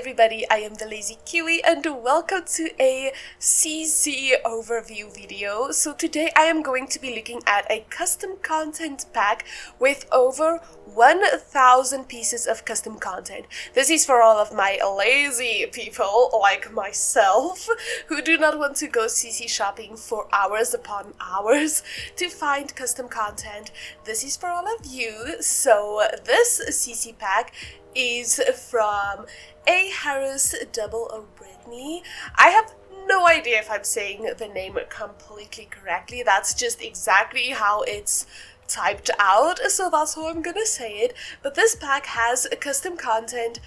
everybody, I am the Lazy Kiwi and welcome to a CC overview video. So today I am going to be looking at a custom content pack with over 1,000 pieces of custom content. This is for all of my lazy people like myself who do not want to go CC shopping for hours upon hours to find custom content. This is for all of you. So this CC pack is from A. Harris Double O Britney. I have no idea if I'm saying the name completely correctly. That's just exactly how it's typed out, so that's how I'm gonna say it. But this pack has custom content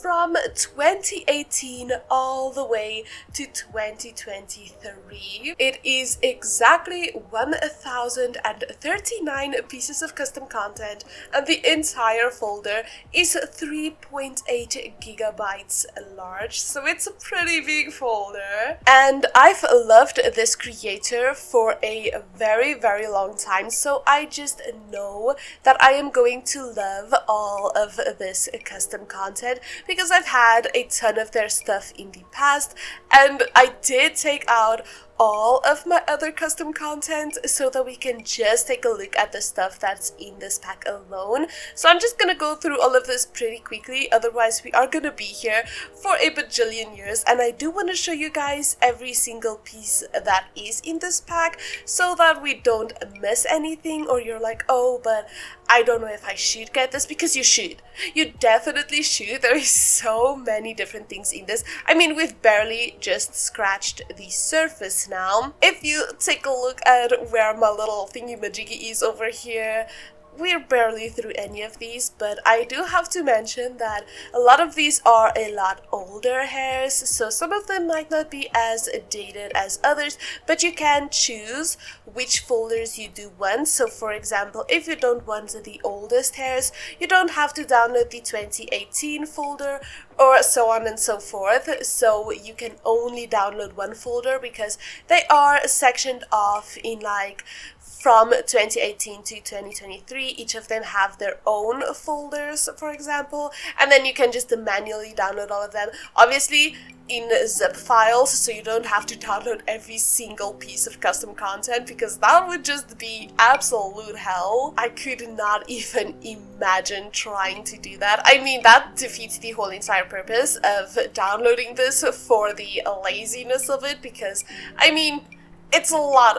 from 2018 all the way to 2023. It is exactly 1,039 pieces of custom content, and the entire folder is 3.8 gigabytes large, so it's a pretty big folder. And I've loved this creator for a very, very long time, so I just know that I am going to love all of this custom content because I've had a ton of their stuff in the past, and I did take out all of my other custom content so that we can just take a look at the stuff that's in this pack alone. So I'm just gonna go through all of this pretty quickly, otherwise we are gonna be here for a bajillion years, and I do want to show you guys every single piece that is in this pack so that we don't miss anything, or you're like, oh, but I don't know if I should get this, because you should. You definitely should. There is so many different things in this. I mean, we've barely just scratched the surface now. If you take a look at where my little thingy-majiggy is over here, we're barely through any of these, but I do have to mention that a lot of these are a lot older hairs, so some of them might not be as dated as others, but you can choose which folders you do want. So for example, if you don't want the oldest hairs, you don't have to download the 2018 folder, or so on and so forth. So you can only download one folder because they are sectioned off in like from 2018 to 2023, each of them have their own folders, for example, and then you can just manually download all of them, obviously in zip files, so you don't have to download every single piece of custom content, because that would just be absolute hell. I could not even imagine trying to do that. I mean, that defeats the whole entire purpose of downloading this for the laziness of it, because, I mean, it's a lot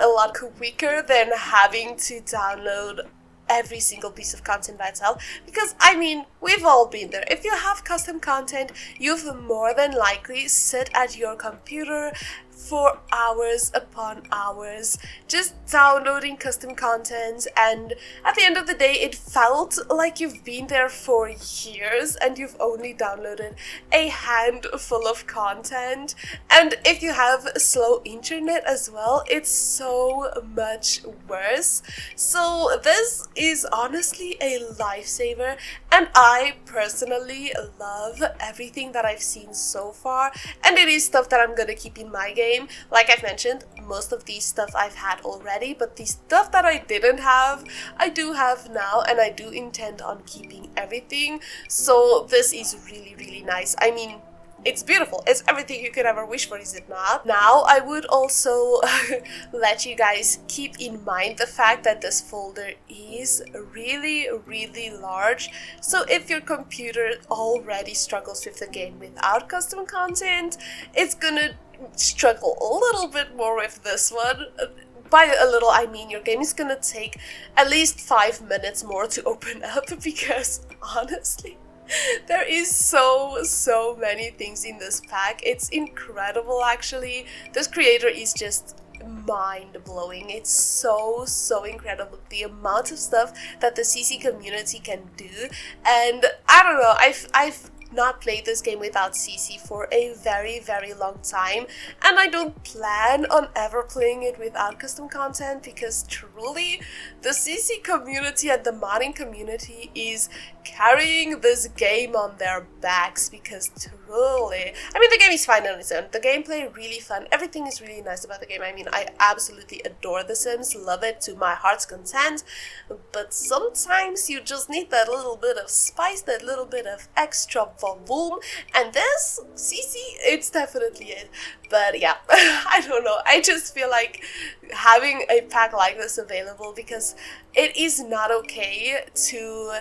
quicker than having to download every single piece of content by itself, because I mean, we've all been there. If you have custom content, you've more than likely sit at your computer for hours upon hours just downloading custom content, and at the end of the day it felt like you've been there for years and you've only downloaded a handful of content. And if you have slow internet as well, it's so much worse. So this is honestly a lifesaver, and I personally love everything that I've seen so far, and it is stuff that I'm gonna keep in my game. Like I've mentioned, most of these stuff I've had already, but the stuff that I didn't have, I do have now, and I do intend on keeping everything. So this is really, really nice. I mean, it's beautiful. It's everything you could ever wish for, is it not? Now, I would also let you guys keep in mind the fact that this folder is really, really large. So if your computer already struggles with the game without custom content, it's gonna struggle a little bit more with this one. By a little, I mean your game is gonna take at least 5 minutes more to open up, because honestly, there is so many things in this pack. It's incredible, actually. This creator is just mind-blowing. It's so incredible, the amount of stuff that the CC community can do. And I don't know, I've not played this game without CC for a very, very long time, and I don't plan on ever playing it without custom content, because truly the CC community and the modding community is carrying this game on their backs, because truly. I mean, the game is fine on its own. The gameplay really fun. Everything is really nice about the game. I mean, I absolutely adore The Sims, love it to my heart's content. But sometimes you just need that little bit of spice, that little bit of extra volume. And this, CC, it's definitely it. But yeah, I don't know. I just feel like having a pack like this available, because it is not okay to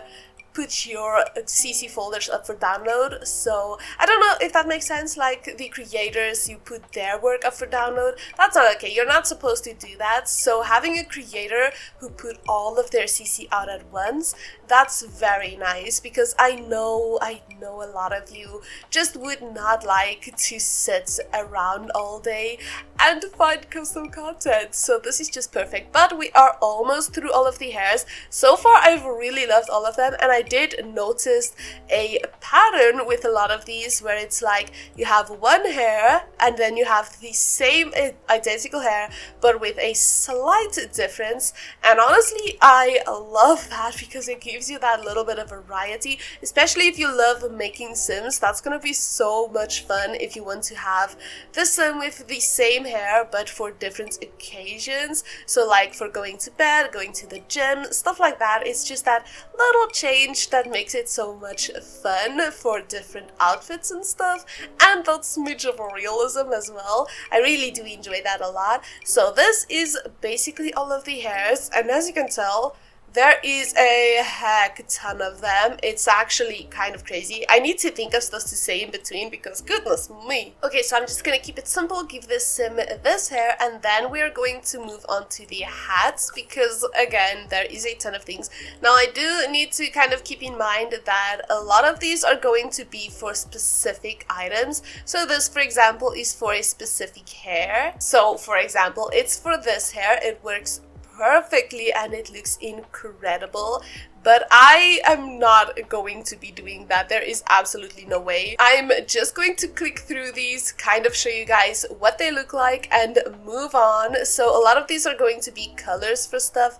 put your CC folders up for download. So I don't know if that makes sense. Like the creators, you put their work up for download. That's not okay. You're not supposed to do that. So having a creator who put all of their CC out at once, that's very nice, because I know a lot of you just would not like to sit around all day and find custom content. So this is just perfect. But we are almost through all of the hairs. So far I've really loved all of them, and I did notice a pattern with a lot of these where it's like you have one hair and then you have the same identical hair but with a slight difference. And honestly, I love that, because it gives you that little bit of variety, especially if you love making Sims. That's gonna be so much fun if you want to have the Sim with the same hair but for different occasions. So like for going to bed, going to the gym, stuff like that. It's just that little change that makes it so much fun for different outfits and stuff, and that smidge of realism as well. I really do enjoy that a lot. So this is basically all of the hairs, and as you can tell, there is a heck ton of them. It's actually kind of crazy. I need to think of stuff to say in between, because goodness me. Okay, so I'm just gonna keep it simple, give this Sim this hair, and then we're going to move on to the hats, because again, there is a ton of things. Now I do need to kind of keep in mind that a lot of these are going to be for specific items. So this, for example, is for a specific hair. So for example, it's for this hair. It works perfectly and it looks incredible, but I am not going to be doing that. There is absolutely no way. I'm just going to click through these, kind of show you guys what they look like, and move on. So a lot of these are going to be colors for stuff,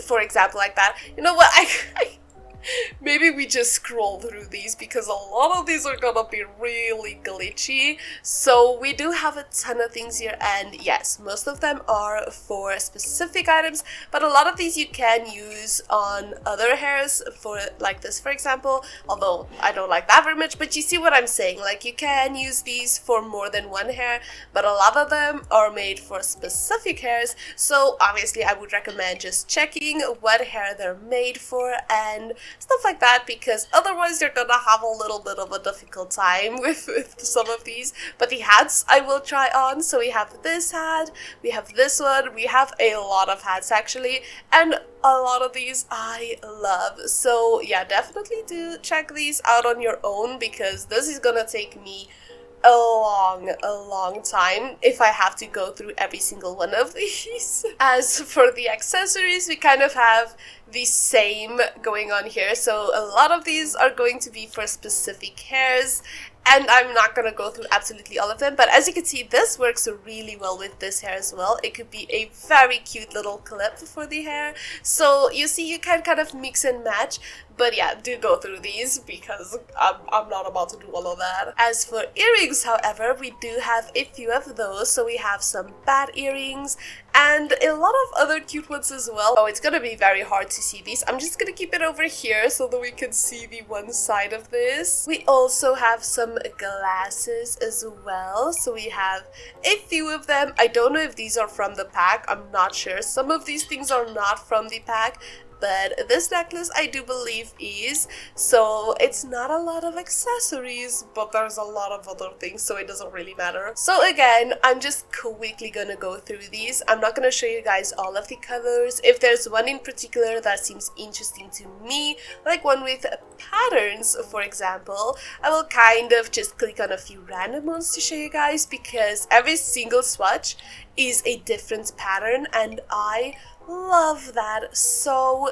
for example, like that. You know what, maybe we just scroll through these, because a lot of these are gonna be really glitchy. So we do have a ton of things here, and yes, most of them are for specific items, but a lot of these you can use on other hairs, for like this for example, although I don't like that very much, but you see what I'm saying. Like you can use these for more than one hair, but a lot of them are made for specific hairs. So obviously I would recommend just checking what hair they're made for and stuff like that, because otherwise you're gonna have a little bit of a difficult time with some of these. But the hats I will try on. So we have this hat, we have this one, we have a lot of hats actually, and a lot of these I love. So yeah, definitely do check these out on your own, because this is gonna take me a long time if I have to go through every single one of these. As for the accessories, we kind of have the same going on here. So a lot of these are going to be for specific hairs, and I'm not gonna go through absolutely all of them, but as you can see, this works really well with this hair as well. It could be a very cute little clip for the hair. So you see, you can kind of mix and match. But yeah, do go through these, because I'm not about to do all of that. As for earrings, however, we do have a few of those. So we have some bat earrings and a lot of other cute ones as well. Oh, it's gonna be very hard to see these. I'm just gonna keep it over here so that we can see the one side of this. We also have some glasses as well. So we have a few of them. I don't know if these are from the pack. I'm not sure. Some of these things are not from the pack, but this necklace I do believe is. So it's not a lot of accessories, but there's a lot of other things, so it doesn't really matter. So again, I'm just quickly gonna go through these. I'm not gonna show you guys all of the colors. If there's one in particular that seems interesting to me, like one with patterns for example, I will kind of just click on a few random ones to show you guys, because every single swatch is a different pattern and I love that so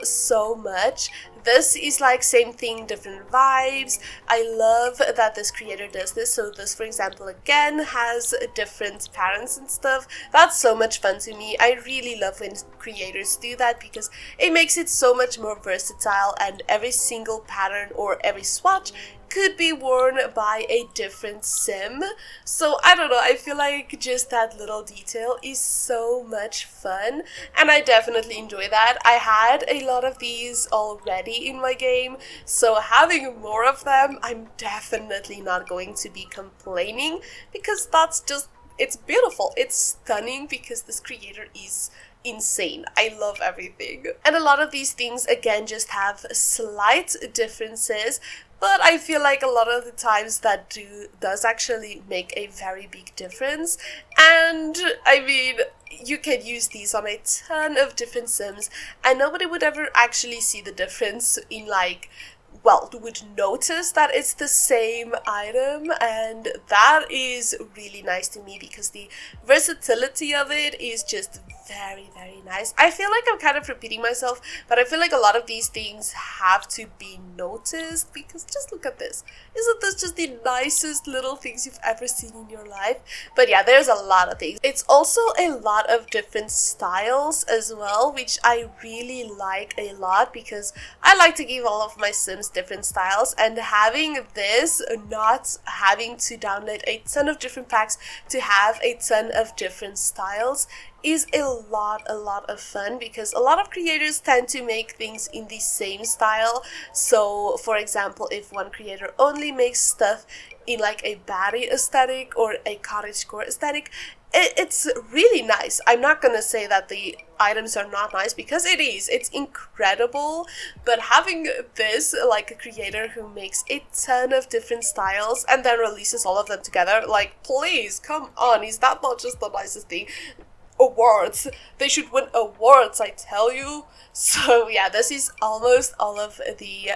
much. This is like same thing, different vibes. I love that this creator does this. So this, for example, again has different patterns and stuff. That's so much fun to me. I really love when creators do that, because it makes it so much more versatile, and every single pattern or every swatch could be worn by a different sim. So I don't know, I feel like just that little detail is so much fun, and I definitely enjoy that. I had a lot of these already in my game, so having more of them, I'm definitely not going to be complaining, because that's just, it's beautiful, it's stunning, because this creator is insane. I love everything. And a lot of these things again just have slight differences, but I feel like a lot of the times that does actually make a very big difference. And I mean, you can use these on a ton of different sims and nobody would ever actually see the difference in, like, well, would notice that it's the same item, and that is really nice to me because the versatility of it is just very, very nice. I feel like I'm kind of repeating myself, but I feel like a lot of these things have to be noticed, because just look at this. Isn't this just the nicest little things you've ever seen in your life? But yeah, there's a lot of things. It's also a lot of different styles as well, which I really like a lot, because I like to give all of my sims different styles, and having this, not having to download a ton of different packs to have a ton of different styles, is a lot of fun, because a lot of creators tend to make things in the same style. So for example, if one creator only makes stuff in like a baddie aesthetic or a cottagecore aesthetic, it's really nice. I'm not gonna say that the items are not nice, because it's incredible, but having this, like a creator who makes a ton of different styles and then releases all of them together, like, please, come on, is that not just the nicest thing? Awards, they should win awards, I tell you. So yeah, this is almost all of the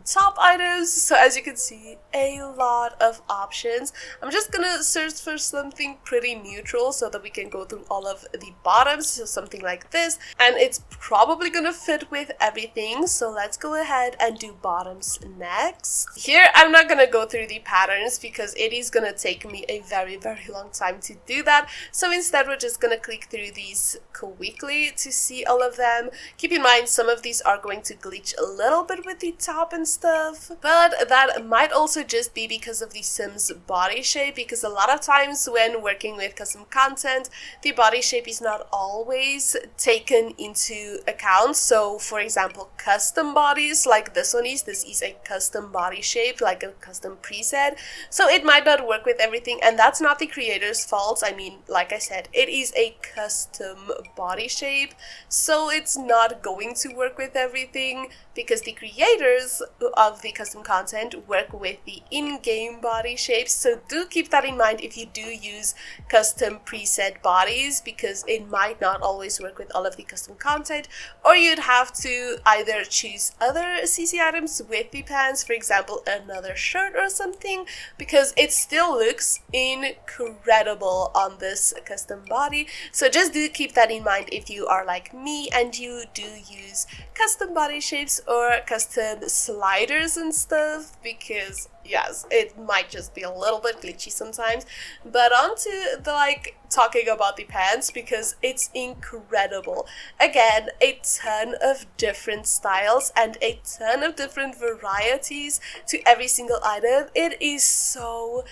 top items. So as you can see, a lot of options. I'm just gonna search for something pretty neutral so that we can go through all of the bottoms, so something like this, and it's probably gonna fit with everything. So let's go ahead and do bottoms next. Here I'm not gonna go through the patterns because it is gonna take me a very, very long time to do that, so instead we're just gonna click through these quickly to see all of them. Keep in mind, some of these are going to glitch a little bit with the top and stuff, but that might also just be because of the sim's body shape, because a lot of times when working with custom content, the body shape is not always taken into account. So for example, custom bodies like this is a custom body shape, like a custom preset, so it might not work with everything, and that's not the creator's fault. I mean, like I said, it is a custom body shape, so it's not going to work with everything, because the creators of the custom content work with the in-game body shapes. So do keep that in mind if you do use custom preset bodies, because it might not always work with all of the custom content, or you'd have to either choose other CC items with the pants, for example another shirt or something, because it still looks incredible on this custom body. So just do keep that in mind if you are like me and you do use custom body shapes or custom sliders and stuff, because yes, it might just be a little bit glitchy sometimes. But on to the, like, talking about the pants, because it's incredible. Again, a ton of different styles and a ton of different varieties to every single item. It is so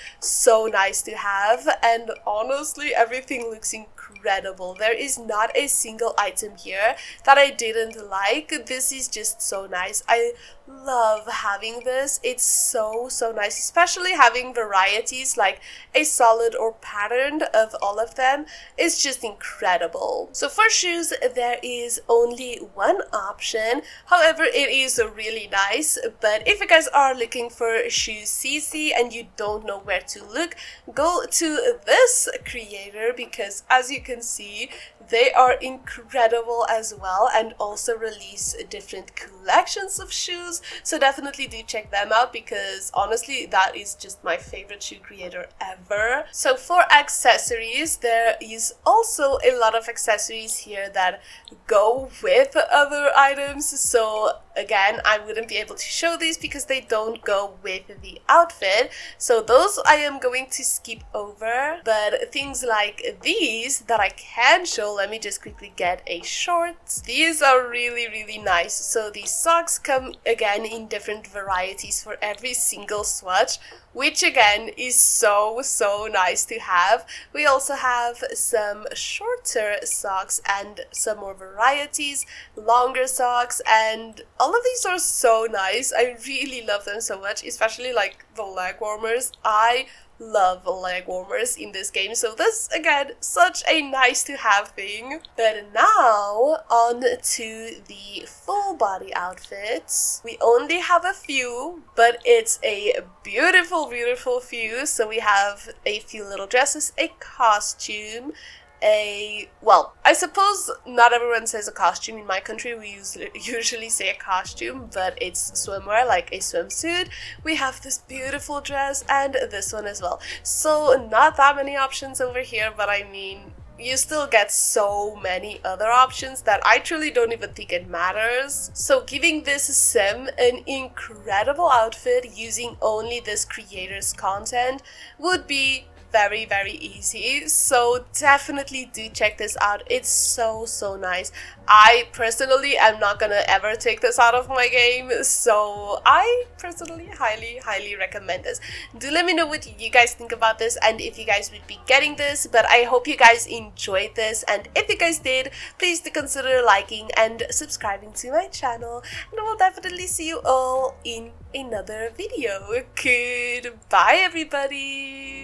nice to have, and honestly everything looks incredible. There is not a single item here that I didn't like. This is just so nice. I love having this. It's so nice, especially having varieties like a solid or patterned of all of them. It's just incredible. So for shoes, there is only one option. However, it is really nice. But if you guys are looking for shoes CC and you don't know where to look, go to this creator, because as you can see, they are incredible as well, and also release different collections of shoes. So definitely do check them out, because honestly that is just my favorite shoe creator ever. So for accessories, there is also a lot of accessories here that go with other items. So again, I wouldn't be able to show these because they don't go with the outfit, so those I am going to skip over. But things like these that I can show, let me just quickly get a short. These are really nice. So these socks come again in different varieties for every single swatch, which again is so nice to have. We also have some shorter socks and some more varieties, longer socks, and all of these are so nice. I really love them so much, especially like the leg warmers. I love leg warmers in this game, so this again such a nice to have thing. But now on to the full body outfits. We only have a few, but it's a beautiful few. So we have a few little dresses, a costume, well, I suppose not everyone says a costume. In my country we usually say a costume, but it's swimwear, like a swimsuit. We have this beautiful dress and this one as well. So not that many options over here, but I mean, you still get so many other options that I truly don't even think it matters. So giving this sim an incredible outfit using only this creator's content would be very easy, so definitely do check this out. It's so nice. I personally am not gonna ever take this out of my game, so I personally highly recommend this. Do let me know what you guys think about this and if you guys would be getting this, but I hope you guys enjoyed this, and if you guys did, please do consider liking and subscribing to my channel, and I will definitely see you all in another video. Goodbye everybody!